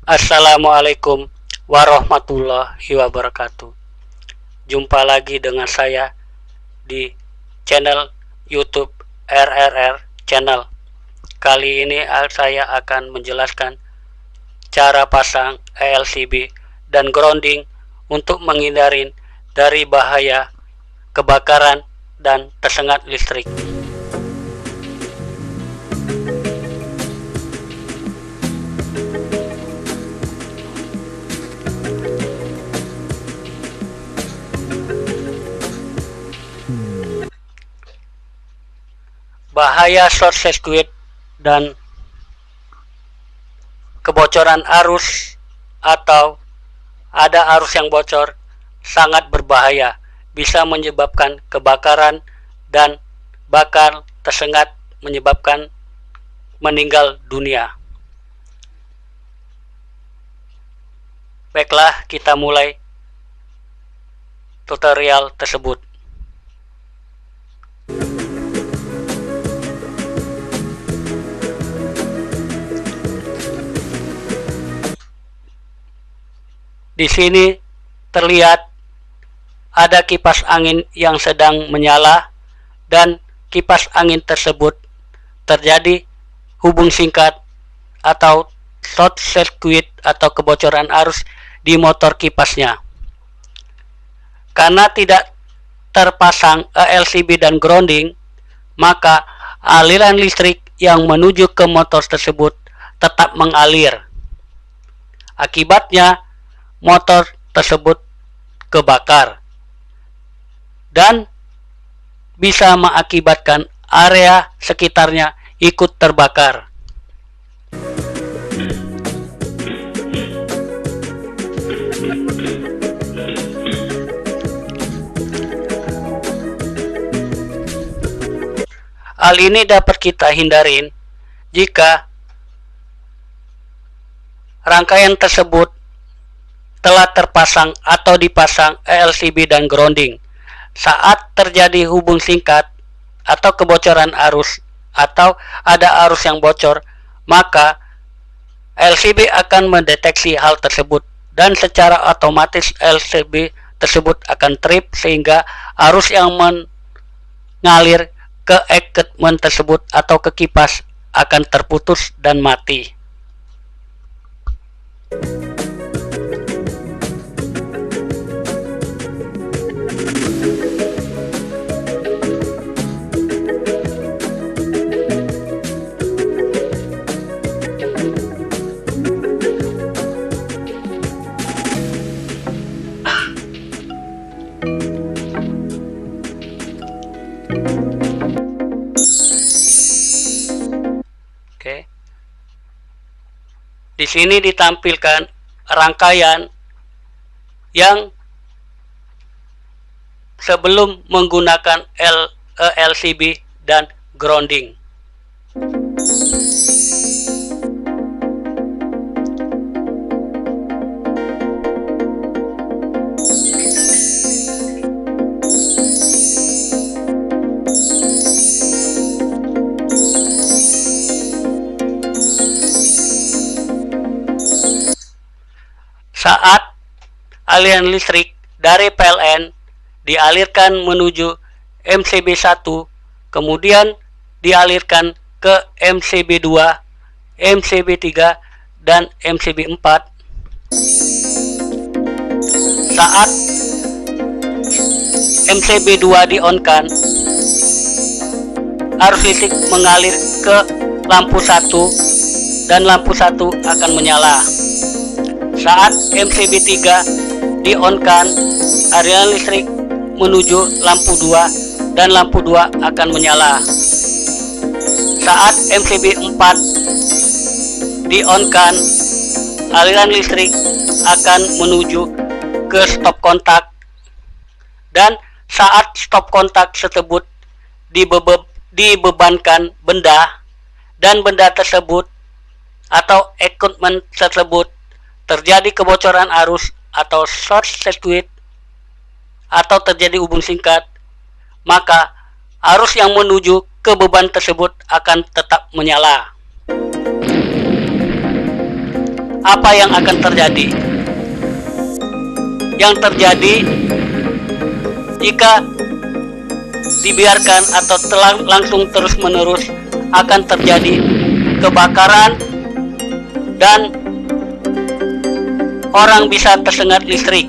Assalamualaikum warahmatullahi wabarakatuh. Jumpa lagi dengan saya di channel YouTube RRR Channel. Kali ini saya akan menjelaskan cara pasang ELCB dan grounding untuk menghindari dari bahaya kebakaran dan tersengat listrik. Bahaya short circuit dan kebocoran arus atau ada arus yang bocor sangat berbahaya, bisa menyebabkan kebakaran dan bahkan tersengat menyebabkan meninggal dunia. Baiklah, kita mulai tutorial tersebut. Di sini terlihat ada kipas angin yang sedang menyala dan kipas angin tersebut terjadi hubung singkat atau short circuit atau kebocoran arus di motor kipasnya. Karena tidak terpasang ELCB dan grounding, maka aliran listrik yang menuju ke motor tersebut tetap mengalir. Akibatnya motor tersebut kebakar dan bisa mengakibatkan area sekitarnya ikut terbakar. Hal ini dapat kita hindarin jika rangkaian tersebut telah terpasang atau dipasang ELCB dan grounding. Saat terjadi hubung singkat atau kebocoran arus atau ada arus yang bocor, maka ELCB akan mendeteksi hal tersebut dan secara otomatis ELCB tersebut akan trip sehingga arus yang mengalir ke equipment tersebut atau ke kipas akan terputus dan mati. Di sini ditampilkan rangkaian yang sebelum menggunakan ELCB dan grounding. Saat aliran listrik dari PLN dialirkan menuju MCB1, kemudian dialirkan ke MCB2, MCB3, dan MCB4. Saat MCB2 di-on-kan, arus listrik mengalir ke lampu 1 dan lampu 1 akan menyala. Saat MCB3 di-on-kan, aliran listrik menuju lampu 2 dan lampu 2 akan menyala. Saat MCB4 di-on-kan, aliran listrik akan menuju ke stop kontak, dan saat stop kontak tersebut dibebankan benda dan benda tersebut atau equipment tersebut terjadi kebocoran arus atau short circuit atau terjadi hubung singkat, maka arus yang menuju ke beban tersebut akan tetap menyala. apa yang akan terjadi? Yang terjadi jika dibiarkan atau langsung terus-menerus akan terjadi kebakaran dan orang bisa tersengat listrik.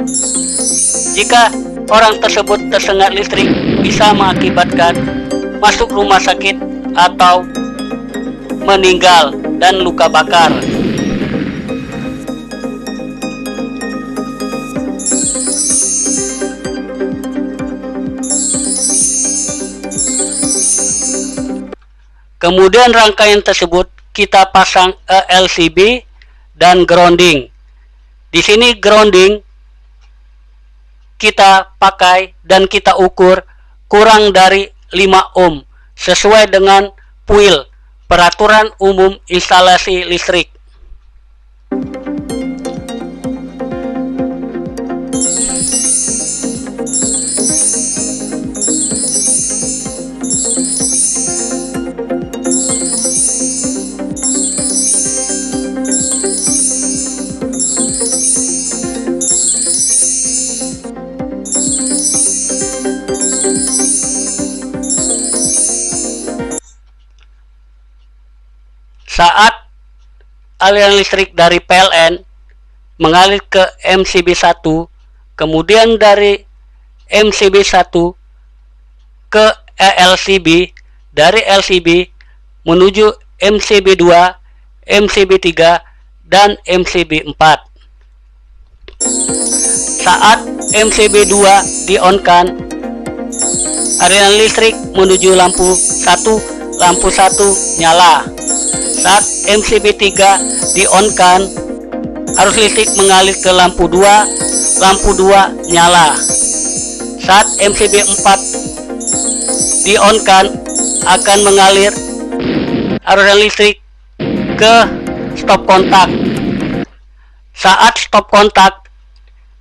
Jika orang tersebut tersengat listrik, bisa mengakibatkan masuk rumah sakit atau meninggal dan luka bakar. Kemudian rangkaian tersebut kita pasang ELCB dan grounding. Di sini grounding kita pakai dan kita ukur kurang dari 5 ohm sesuai dengan PUIL, Peraturan Umum Instalasi Listrik. Saat aliran listrik dari PLN mengalir ke MCB1, kemudian dari MCB1 ke ELCB, dari LCB menuju MCB2, MCB3, dan MCB4. Saat MCB2 di-on-kan, aliran listrik menuju lampu 1, lampu 1 nyala. Saat MCB3 di-on-kan, arus listrik mengalir ke lampu 2, lampu 2 nyala. Saat MCB4 di-on-kan, akan mengalir arus listrik ke stop kontak. Saat stop kontak,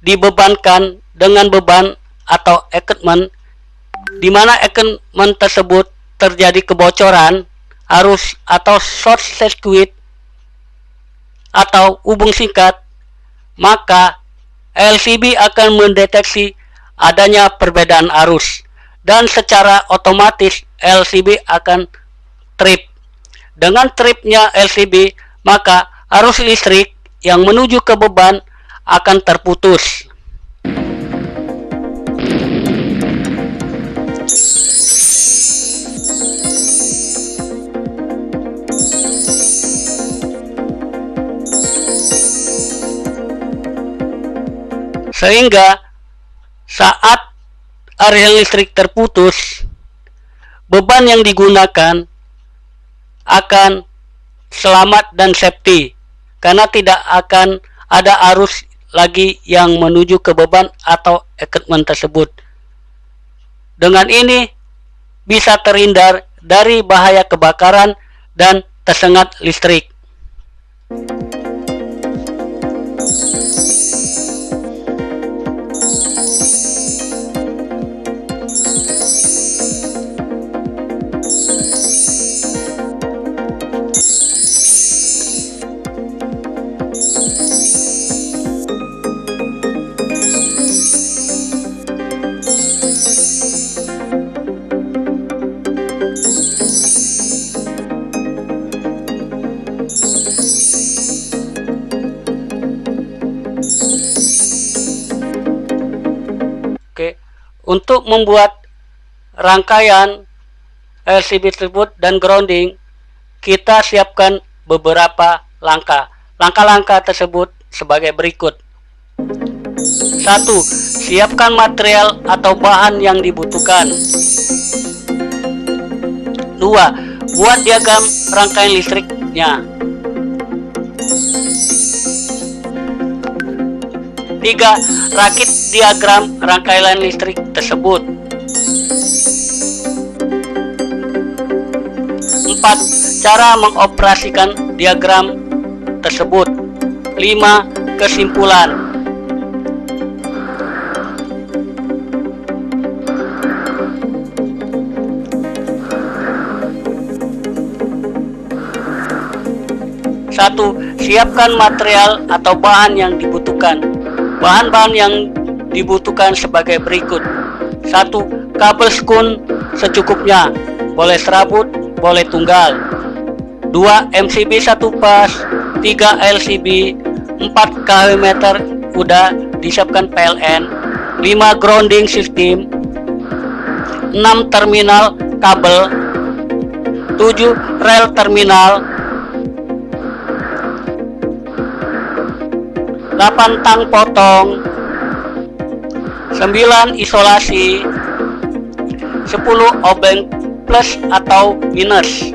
dibebankan dengan beban atau equipment, di mana equipment tersebut terjadi kebocoran arus atau short circuit atau hubung singkat, maka LCB akan mendeteksi adanya perbedaan arus dan secara otomatis LCB akan trip. Dengan tripnya LCB, maka arus listrik yang menuju ke beban akan terputus. Sehingga saat aliran listrik terputus, beban yang digunakan akan selamat dan safety, karena tidak akan ada arus lagi yang menuju ke beban atau equipment tersebut. Dengan ini bisa terhindar dari bahaya kebakaran dan tersengat listrik. Untuk membuat rangkaian LCB tersebut dan grounding, kita siapkan beberapa langkah. Langkah-langkah tersebut sebagai berikut. 1. Siapkan material atau bahan yang dibutuhkan. 2. Buat diagram rangkaian listriknya. 3. Rakit diagram rangkaian listrik tersebut. 4. Cara mengoperasikan diagram tersebut. 5. Kesimpulan. 1. Siapkan material atau bahan yang dibutuhkan. Bahan-bahan yang dibutuhkan sebagai berikut. 1. Kabel skun secukupnya, boleh serabut, boleh tunggal. 2. MCB 1 pas, 3 LCB, 4 kW meter udah disiapkan PLN, 5 grounding system, 6 terminal kabel, 7 rel terminal, 8 tang potong, 9 isolasi, 10 obeng plus atau minus.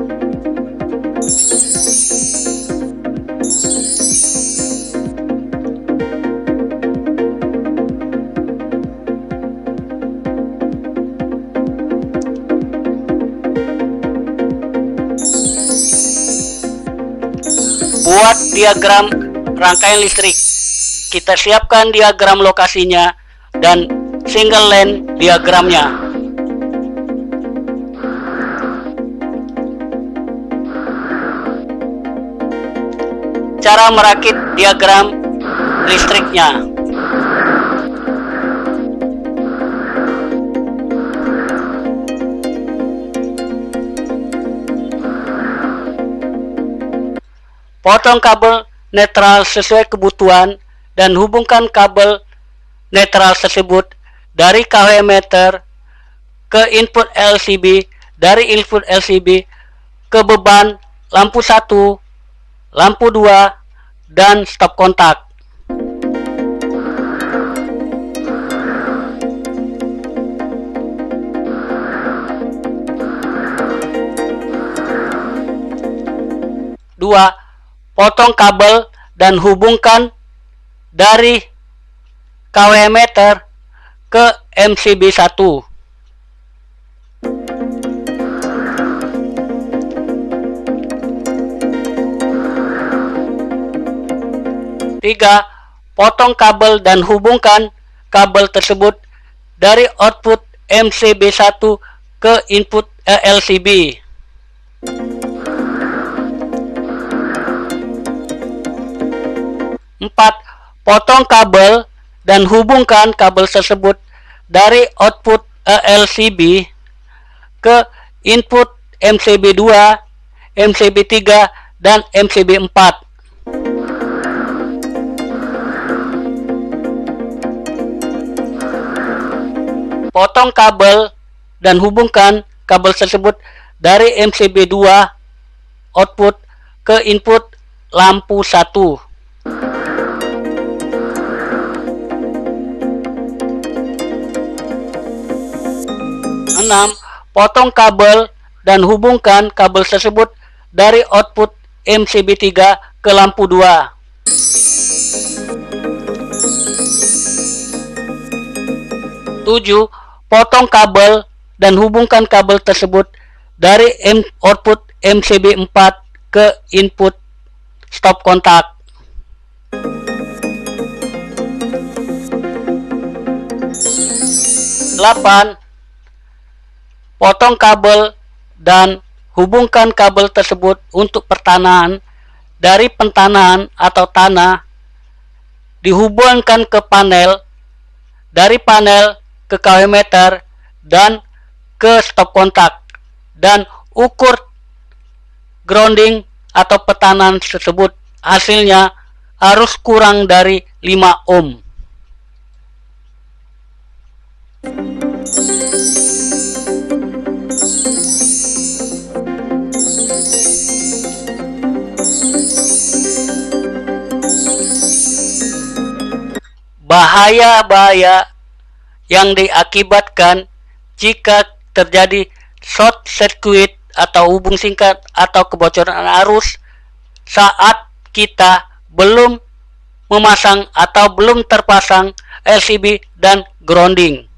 Buat diagram rangkaian listrik. Kita siapkan diagram lokasinya dan single line diagramnya. Cara merakit diagram listriknya. Potong kabel netral sesuai kebutuhan dan hubungkan kabel netral tersebut dari kW meter ke input LCB, dari input LCB ke beban lampu 1, lampu 2, dan stop kontak. Dua, potong kabel dan hubungkan dari kW meter ke MCB 1. 3. Potong kabel dan hubungkan kabel tersebut dari output MCB 1 ke input LCB. 4. Potong kabel dan hubungkan kabel tersebut dari output LCB ke input MCB 2, MCB 3, dan MCB 4. Potong kabel dan hubungkan kabel tersebut dari MCB 2 output ke input lampu 1. 6. Potong kabel dan hubungkan kabel tersebut dari output MCB 3 ke lampu 2. 7. Potong kabel dan hubungkan kabel tersebut dari output MCB 4 ke input stop kontak. 8. Potong kabel dan hubungkan kabel tersebut untuk pertanahan dari pentanahan atau tanah, dihubungkan ke panel, dari panel ke kW meter dan ke stop kontak, dan ukur grounding atau petanahan tersebut hasilnya harus kurang dari 5 ohm. Bahaya-bahaya yang diakibatkan jika terjadi short circuit atau hubung singkat atau kebocoran arus saat kita belum memasang atau belum terpasang LCB dan grounding.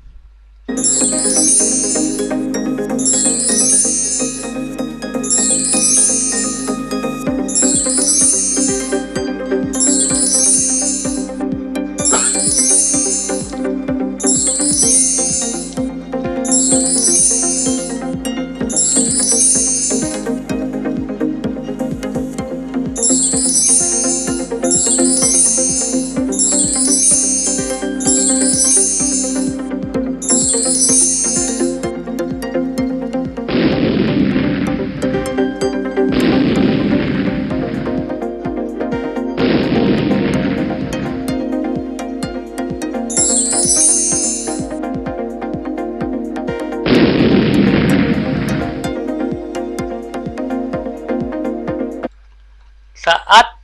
Saat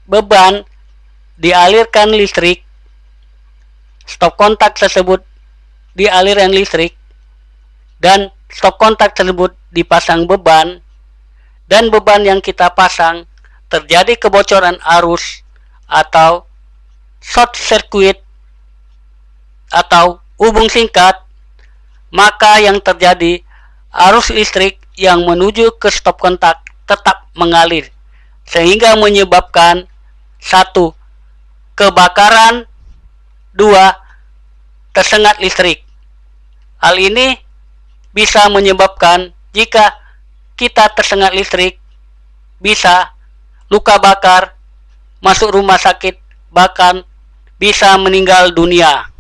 beban dialirkan listrik, stop kontak tersebut dialirkan listrik, dan stop kontak tersebut dipasang beban, dan beban yang kita pasang terjadi kebocoran arus atau short circuit atau hubung singkat, maka yang terjadi arus listrik yang menuju ke stop kontak tetap mengalir, sehingga menyebabkan 1. Kebakaran, 2. Tersengat listrik. Hal ini bisa menyebabkan jika kita tersengat listrik, bisa luka bakar, masuk rumah sakit, bahkan bisa meninggal dunia.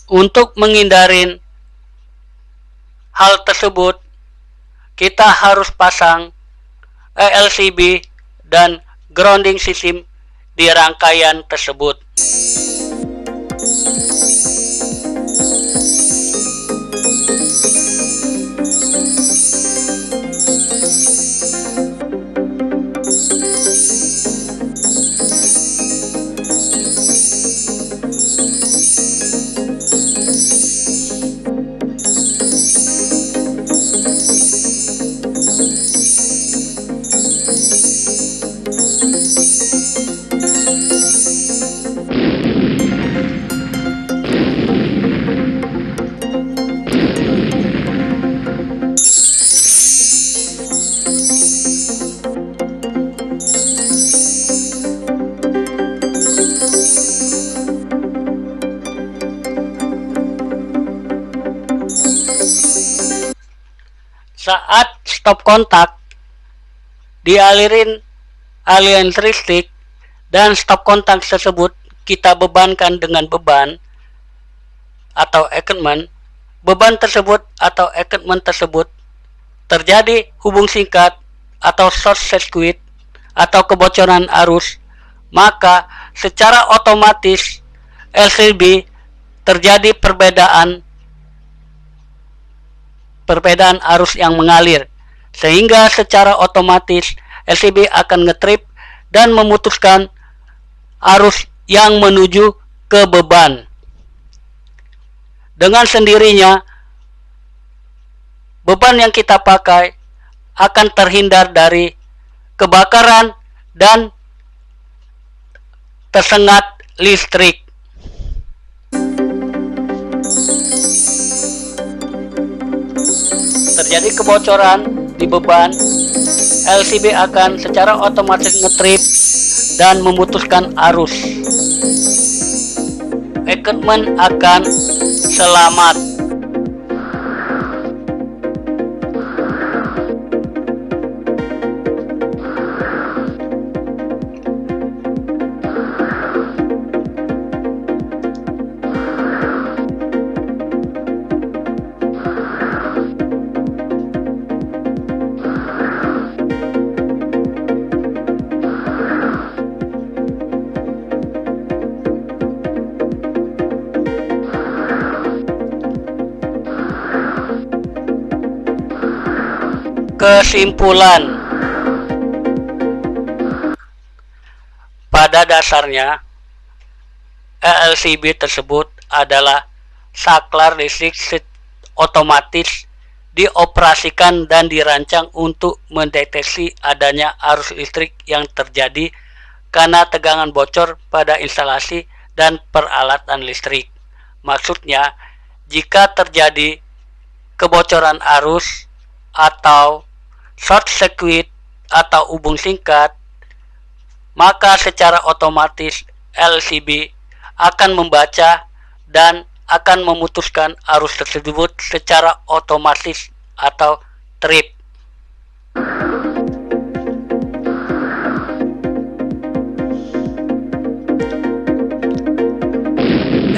Untuk menghindari hal tersebut, kita harus pasang ELCB dan grounding system di rangkaian tersebut. Saat stop kontak dialirin aliran listrik dan stop kontak tersebut kita bebankan dengan beban atau equipment, beban tersebut atau equipment tersebut terjadi hubung singkat atau short circuit atau kebocoran arus, maka secara otomatis LCB terjadi perbedaan arus yang mengalir, sehingga secara otomatis LCB akan ngetrip dan memutuskan arus yang menuju ke beban. Dengan sendirinya, beban yang kita pakai akan terhindar dari kebakaran dan tersengat listrik. Terjadi kebocoran di beban, LCB akan secara otomatis ngetrip dan memutuskan arus. Equipment akan selamat. Kesimpulan, pada dasarnya ELCB tersebut adalah saklar listrik otomatis dioperasikan dan dirancang untuk mendeteksi adanya arus listrik yang terjadi karena tegangan bocor pada instalasi dan peralatan listrik. Maksudnya, jika terjadi kebocoran arus atau short circuit atau hubung singkat, maka secara otomatis LCB akan membaca dan akan memutuskan arus tersebut secara otomatis atau trip.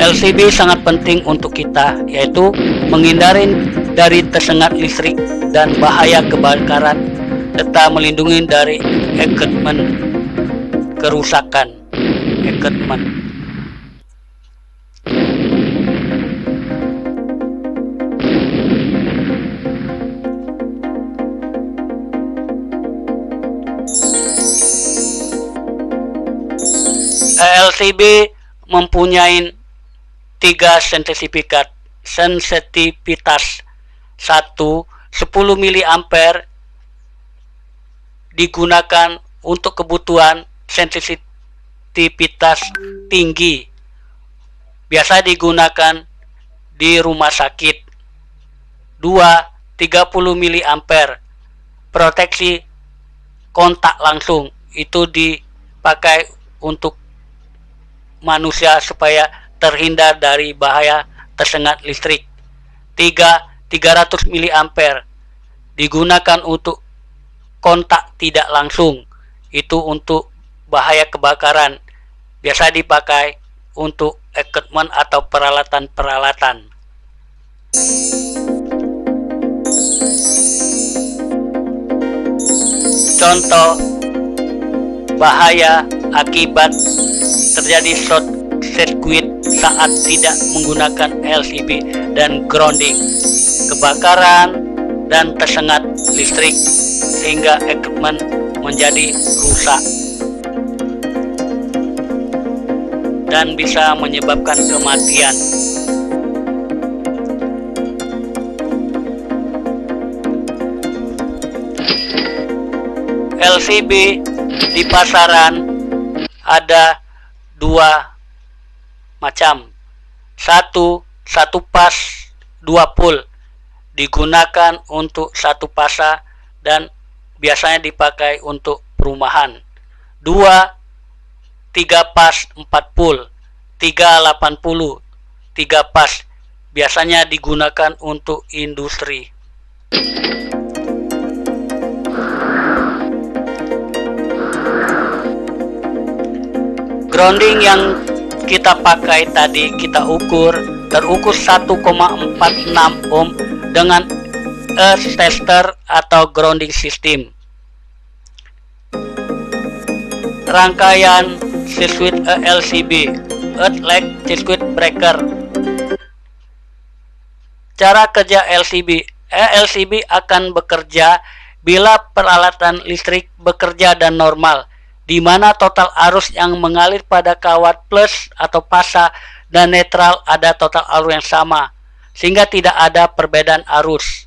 LCB sangat penting untuk kita, yaitu menghindari dari tersengat listrik dan bahaya kebakaran, serta melindungi dari equipment kerusakan. LCB mempunyai 3 sensitivitas. 1. 10 mA digunakan untuk kebutuhan sensitivitas tinggi, biasa digunakan di rumah sakit. 2. 30 mA proteksi kontak langsung, itu dipakai untuk manusia supaya terhindar dari bahaya tersengat listrik. 3. 300 mA digunakan untuk kontak tidak langsung, itu untuk bahaya kebakaran, biasa dipakai untuk equipment atau peralatan-peralatan. Contoh bahaya akibat terjadi short circuit saat tidak menggunakan LCB dan grounding, kebakaran dan tersengat listrik sehingga equipment menjadi rusak dan bisa menyebabkan kematian. LCB di pasaran ada 2 macam. Satu pas 2 pul, digunakan untuk 1 pasa dan biasanya dipakai untuk perumahan. 2. 3 pas 4 pul, 380, 3 pas, biasanya digunakan untuk industri. Grounding yang kita pakai tadi kita terukur 1,46 ohm dengan earth tester atau grounding system. Rangkaian circuit LCB, earth lag circuit breaker. Cara kerja LCB. LCB akan bekerja bila peralatan listrik bekerja dan normal, di mana total arus yang mengalir pada kawat plus atau pasa dan netral ada total arus yang sama, sehingga tidak ada perbedaan arus.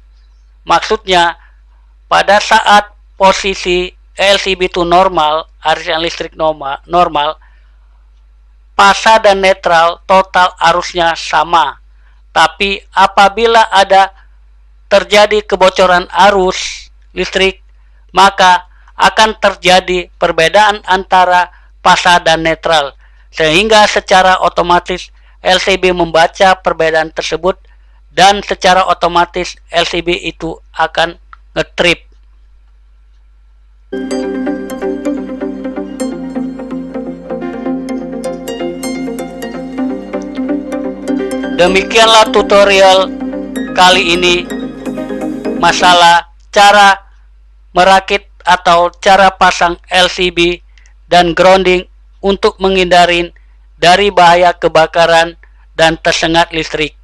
Maksudnya, pada saat posisi LCB itu normal, aliran listrik normal, pasa dan netral total arusnya sama. Tapi apabila ada terjadi kebocoran arus listrik, maka akan terjadi perbedaan antara pasa dan netral, sehingga secara otomatis LCB membaca perbedaan tersebut dan secara otomatis LCB itu akan ngetrip. Demikianlah tutorial kali ini masalah cara merakit atau cara pasang LCB dan grounding untuk menghindari dari bahaya kebakaran dan tersengat listrik.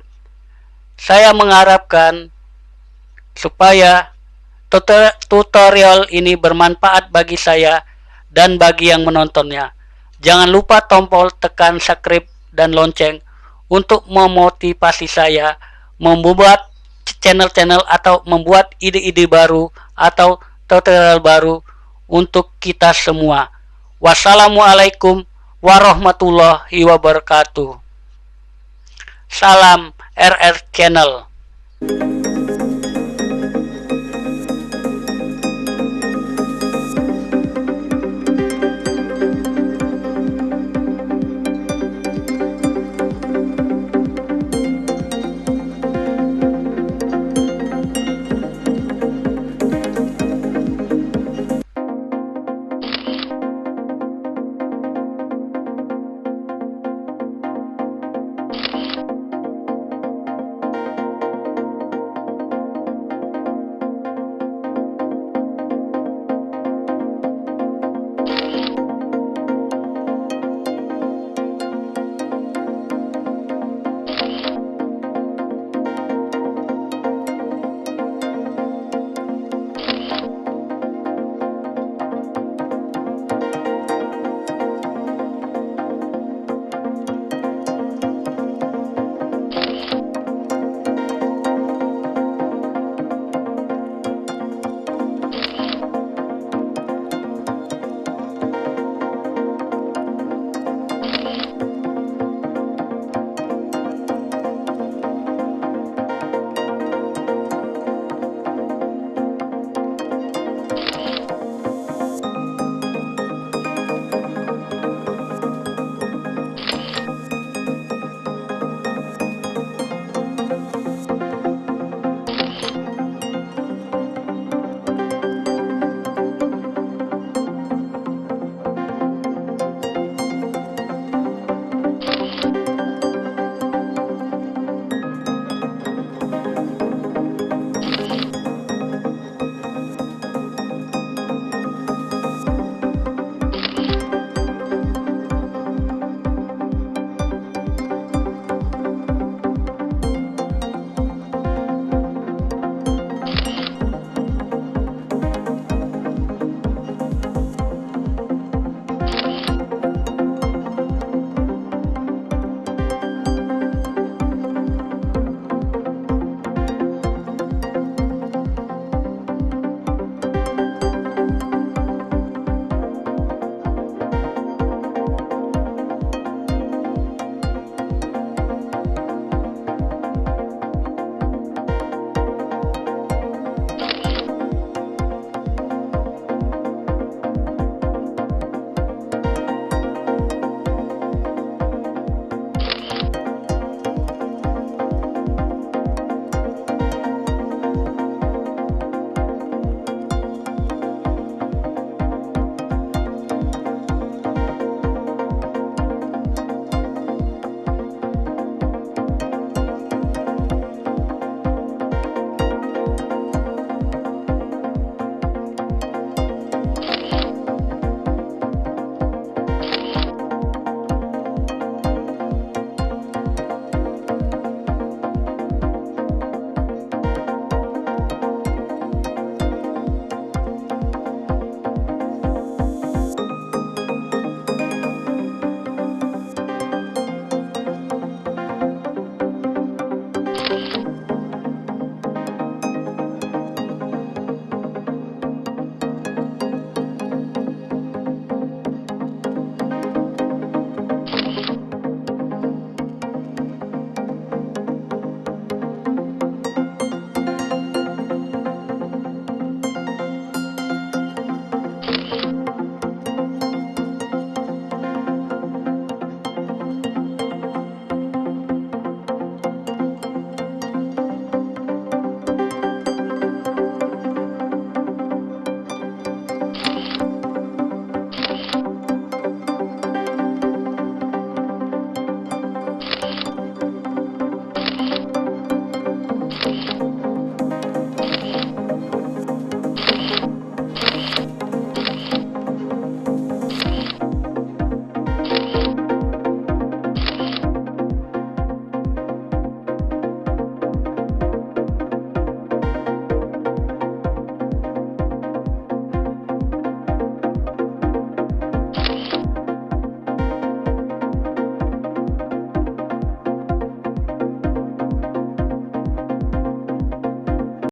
Saya mengharapkan supaya tutorial ini bermanfaat bagi saya dan bagi yang menontonnya. Jangan lupa tombol tekan subscribe dan lonceng untuk memotivasi saya membuat channel-channel atau membuat ide-ide baru atau tutorial baru untuk kita semua. Wassalamualaikum warahmatullahi wabarakatuh. Salam RR Channel.